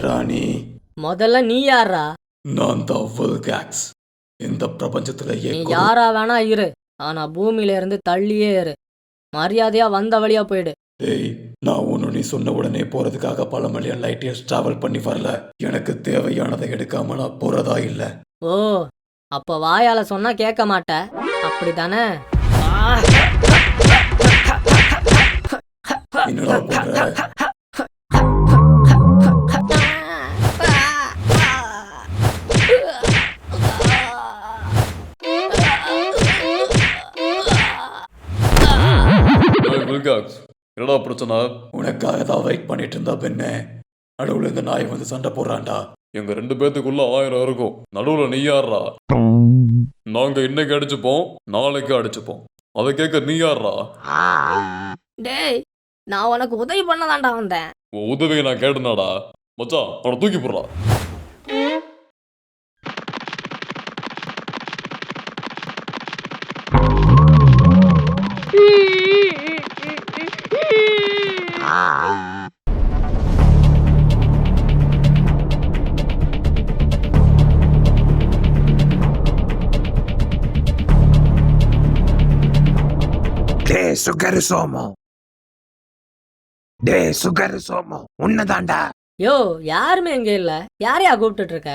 யாரா நீ? முதல்ல நீ யாரா? நான் தான் வில்காக்ஸ். இந்த பிரபஞ்சத்திலேயே நீ யாரா வேணா இரு, ஆனா பூமியில இருந்து தள்ளியே இரு. மரியாதையா வந்த வழியா போயிடு. டேய், நான் ஒன்று நீ சொன்ன உடனே போறதுக்காக பல மில்லியன் லைட் இயர்ஸ் டிராவல் பண்ணி வரல. எனக்கு தேவையானதை எடுக்காம நான் போறதா இல்ல. ஓ, அப்ப வாயால சொன்னா கேட்க மாட்ட, அப்படிதானே? என்னடா பண்ற? என்னடா பிரச்சனை? உனக்காக தான் வெயிட் பண்ணிட்டு இருந்தா பெண்ணே. நடுவுல இந்த நாய் வந்து சண்டை போடுறான்டா. எங்க 2 பேத்துக்குள்ள 1000 இருக்கும். நடுவுல நீ யாரா? நாங்க இன்னைக்கு அடிச்சுப்போம், நாளைக்கு அடிச்சுப்போம். அதை கேட்க நீ யாரா? டேய், நான் உனக்கு உதவி பண்ணதாண்டா வந்தேன். உதவியை நான் கேட்டனாடா. மச்சான், அவனை தூக்கி போடுறா. சுகர் சோமோ உன்னதாண்டா. யோ, யாருமே எங்க இல்ல. யாரையா கூப்பிட்டு இருக்க?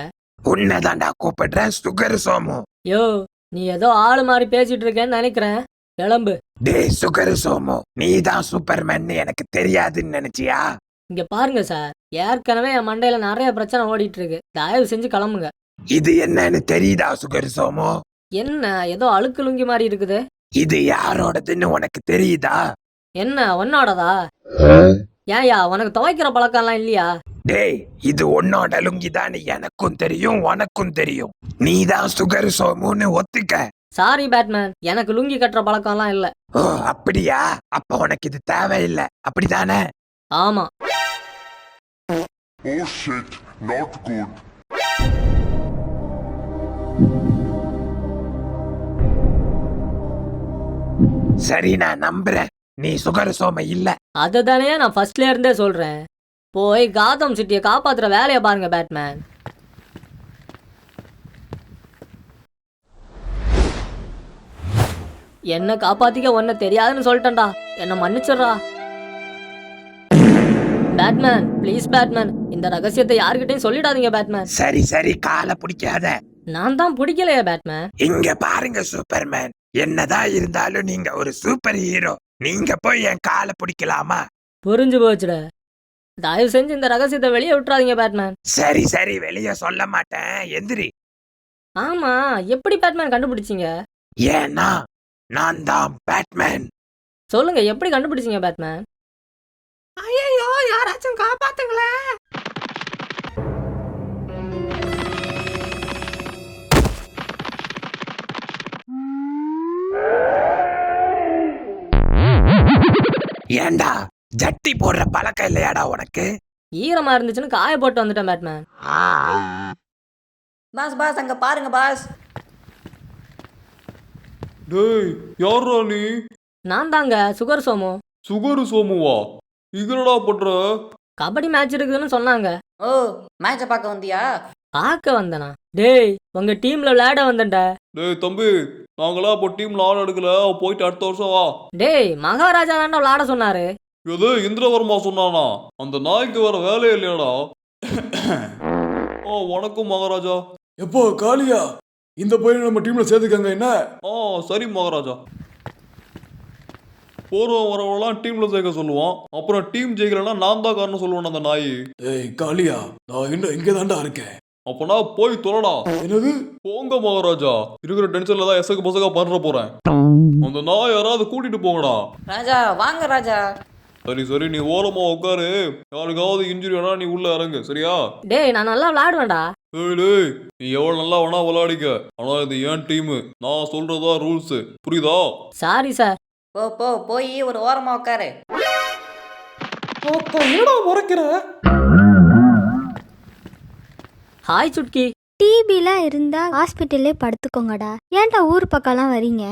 உன்னதாண்டா கூப்பிடுறேன், சுகர் சோமோ. யோ, நீ ஏதோ ஆளு மாதிரி பேசிட்டு இருக்கேன்னு நினைக்கிறேன். கிளம்பு. சுகர் சோமோ, நீ தான் சூப்பர்மேன் எனக்கு தெரியாதுன்னு நினைச்சியா? இங்க பாருங்க சார், ஏற்கனவே என் மண்டையில நிறைய பிரச்சனை ஓடிட்டு இருக்கு. தயவு செஞ்சு கிளம்புங்க. இது என்னன்னு தெரியுதா சுகர் சோமோ? என்ன ஏதோ அழுக்கு லுங்கி மாதிரி இருக்குது? இது யாரோடதுன்னு உனக்கு தெரியுதா? என்ன உன்னோடதா? ஏன்யா, உனக்கு துவைக்கிற பழக்கம் எல்லாம் இல்லையா? டேய், இது உன்னோட லுங்கிதான் எனக்கும் தெரியும், உனக்கும் தெரியும். நீ தான் சுகர் சோமுன்னு ஒத்துக்க. சாரி பேட்மேன், எனக்கு லுங்கி கட்டுற பழக்கம் எல்லாம் இல்ல. ஓ அப்படியா? அப்ப உனக்கு இது தேவையில்லை, அப்படிதானே? ஆமா. Oh shit, not good. சரி, நான் நம்புறேன் நீ சுகர் சோம இல்ல. அதுதானே நான் ஃபர்ஸ்ட்ல இருந்தே சொல்றேன். போய் காதம் சிட்டியை காப்பாத்துற வேலையை பாருங்க பேட்மேன். என்ன காப்பாத்திக்க ஒன்ன தெரியாதுன்னு சொல்லிட்டேன்டா. என்ன மன்னிச்சிடுறா பேட்மேன். ப்ளீஸ் பேட்மேன், இந்த ரகசியத்தை யாருக்கிட்டையும் சொல்லிடாதீங்க பேட்மேன். சரி சரி, காலை பிடிக்காத. நான் தான் பிடிக்கலையே பேட்மேன். இங்க பாருங்க சூப்பர்மேன், என்னதான் இருந்தாலும் நீங்க ஒரு சூப்பர் ஹீரோ. நீங்க போய் என் காலை பிடிக்கலாமா? புரிஞ்சு போச்சுட. தயவு செஞ்சு இந்த ரகசியத்தை வெளியே விட்டுறாதீங்க பேட்மேன். சரி சரி, வெளியே சொல்ல மாட்டேன், எந்திரி. ஆமா, எப்படி பேட்மேன் கண்டுபிடிச்சீங்க? ஏன்னா நான் தான் பேட்மேன். சொல்லுங்க, எப்படி கண்டுபிடிச்சீங்க பேட்மேன்? ஐயோ, யாராச்சும் காப்பாத்துங்களேன். ஏண்டா, ஜட்டி போடுற பழக்கம் இல்லையாடா உனக்கு? ஈரமா இருந்துச்சுன்னு காய போட்டு வந்துட்டேன் பேட்மேன். பாஸ் பாஸ், அங்க பாருங்க பாஸ். டேய், யாரா நீ? நான் தாங்க சுகர் சோமு. சுகரு சோமுவா? இதனடா பண்ற? கபடி மேட்ச் இருக்குதுன்னு சொன்னாங்க. ஓ, மேட்ச பார்க்க வந்தியா? பார்க்க வந்தனா? டேய், உங்க டீம்ல விளையாட வந்தேன்டா. டேய் தம்பி, நாங்களா இப்போ டீம்ல ஆள் எடுக்கல, போயிட்டு அடுத்த வருஷம் வா. டேய், மகாராஜா தாண்டா விளையாட சொன்னாரு. எது இந்திரவர்மா சொன்னானா? அந்த நாய்க்கு வர வேலையே இல்லையாடா? வணக்கம் மகாராஜா. எப்போ காளியா, இந்த பையனை நம்ம டீம்ல சேர்த்துக்கங்க என்ன? சரி மகாராஜா. போறவன் வரவெல்லாம் டீம்ல சேர்க்க சொல்லுவான். அப்புறம் டீம் ஜெயிக்கலன்னா நான் தான் காரணம் சொல்லுவேன் அந்த நாய். டேய் காளியா, நான் இன்னும் இங்கே தாண்டா இருக்கேன். அப்பனா போய் தொலைடா. என்னது? போங்க மகாராஜா, இருக்கிற டென்ஷன்ல தான் எசக்கு பசக்கா பண்ற போறேன். அந்த நாய் யாராவது கூட்டிட்டு போங்கடா. ராஜா வாங்க ராஜா. சரி சரி, நீ ஓரமா உட்காரு. யாருக்காவது இன்ஜுரி வேணா நீ உள்ள இறங்கு, சரியா? டேய், நான் நல்லா விளையாடுவேன்டா. டேய், நீ எவ்வளவு நல்லா வேணா விளையாடிக்க, ஆனா இது ஏன் டீம், நான் சொல்றதா ரூல்ஸ், புரியுதா? Sorry sir. போய் ஒரு ஓரமா உட்காரு. என்னடா முறைக்கிற? ஹாய் சுட்கி. டிபிலாம் இருந்தா ஹாஸ்பிட்டல்லே படுத்துக்கோங்கடா. ஏன்டா ஊர் பக்கம்லாம் வரீங்க?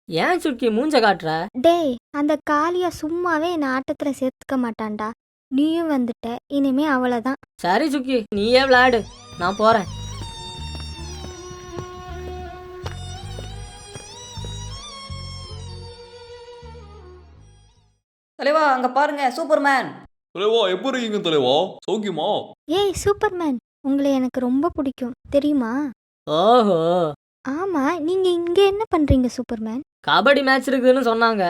ஏன் சுட்கி மூஞ்ச காட்டுற? டேய், அந்த காளியா சும்மாவே என்ன ஆட்டத்துல சேர்த்துக்க மாட்டான்டா. நீயும் வந்துட்ட, இனிமே அவ்வளவுதான். சரி சுக்கி, நீயே விளையாடு, நான் போறேன். தலைவா அங்க பாருங்க சூப்பர்மேன். தலைவா எப்படி இருக்கீங்க தலைவா? சௌக்கியமா? ஏய் சூப்பர்மேன், உங்களை எனக்கு ரொம்ப பிடிக்கும் தெரியுமா? ஓஹோ, ஆமா, நீங்க இங்க என்ன பண்றீங்க சூப்பர்மேன்? கபடி மேட்ச் இருக்குதுன்னு சொன்னாங்க.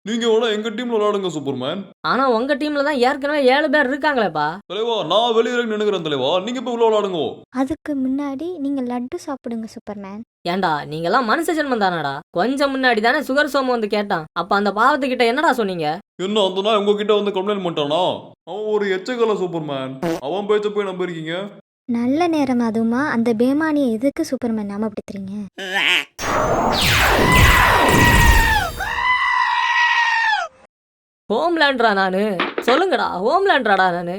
நீங்க வேணா எங்க டீம்ல விளையாடுங்க சூப்பர்மேன். ஆனா உங்க டீம்ல தான் ஏற்கனவே 7 பேர் இருக்காங்களேப்பா. தலைவா நான் வெளியே நினைக்கிறேன் தலைவா, நீங்க போய் உள்ள விளையாடுங்க. அதுக்கு முன்னாடி நீங்க லட்டு சாப்பிடுங்க சூப்பர்மேன். ஏண்டா நீங்கெல்லாம் மனுஷ ஜென்மம் தானடா? கொஞ்சம் முன்னாடி தானே சுகர் சோமு வந்து கேட்டான். அப்ப அந்த பாவத்துக்கிட்ட என்னடா சொன்னீங்க? என்ன அந்த நாய் உங்ககிட்ட வந்து கம்ப்ளைண்ட் பண்ணிட்டானா? அவன் ஒரு எச்சக்கல சூப்பர்மேன், அவன் பேச்ச போய் நம்பிருக்கீங்க? நல்ல நேரம் அதுமா, அந்த பேமானியை எதுக்கு சூப்பர்மேன் நாமப்படுத்துறீங்க? ஹோம்லேண்ட்ரா நானு, சொல்லுங்கடா ஹோம்லேண்ட்ராடா நானு.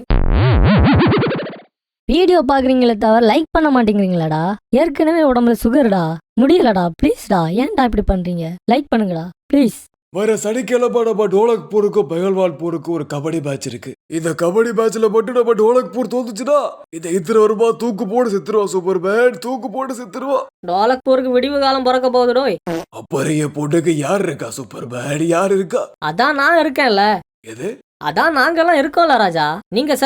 வீடியோ பாக்குறீங்களே தவிர லைக் பண்ண மாட்டேங்கிறீங்களாடா? ஏற்கனவே உடம்புல சுகர்டா, முடியலடா, ப்ளீஸ்டா, ஏன்டா இப்படி பண்றீங்க? லைக் பண்ணுங்கடா ப்ளீஸ். வர சனிக்கிழமை நம்ம டோலக்பூருக்கும் பெகல்வால்பூருக்கும் ஒரு கபடி மேட்ச் இருக்கு. இந்த கபடி மேட்ச்ல மட்டும் நம்ம டோலக்பூர் தோத்துச்சுன்னா இந்த இத்தனை வருமா தூக்கு போட்டு செத்துருவா சூப்பர்மேன், தூக்கு போட்டு செத்துருவா. டோலக்பூருக்கு விடிவு காலம் பிறக்க போகுதுடோய். அப்புறம் என் பொண்ணுக்கு யார் இருக்கா சூப்பர்மேன், யார் இருக்கா? அதான் நான் இருக்கேன்ல. எது? அதான் நாங்கெல்லாம் இருக்கோம்ல ராஜா. நீங்க